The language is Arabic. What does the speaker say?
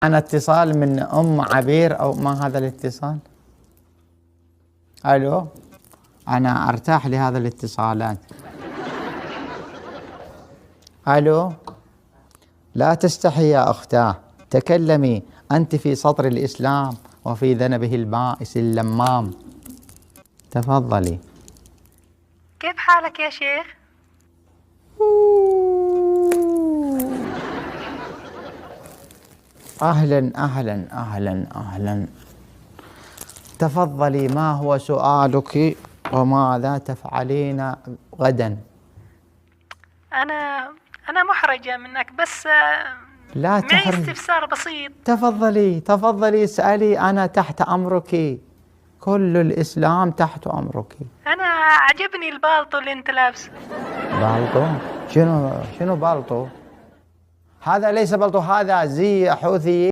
أنا اتصال من أم عبير أو ما هذا الاتصال؟ ألو، أنا أرتاح لهذا الاتصالات. ألو، لا تستحي يا أختاه، تكلمي، أنت في سطر الإسلام وفي ذنبه البائس اللمام. تفضلي. كيف حالك يا شيخ؟ أهلا أهلا أهلا أهلا. تفضلي، ما هو سؤالك وماذا تفعلين غدا؟ أنا محرجة منك، بس لا معي تحرجي. استفسار بسيط. تفضلي تفضلي اسألي، أنا تحت أمرك، كل الإسلام تحت أمرك. أنا عجبني البالطو اللي أنت لابسه. بالطو؟ شنو بالطو؟ هذا ليس بالطو، هذا زي حوثي.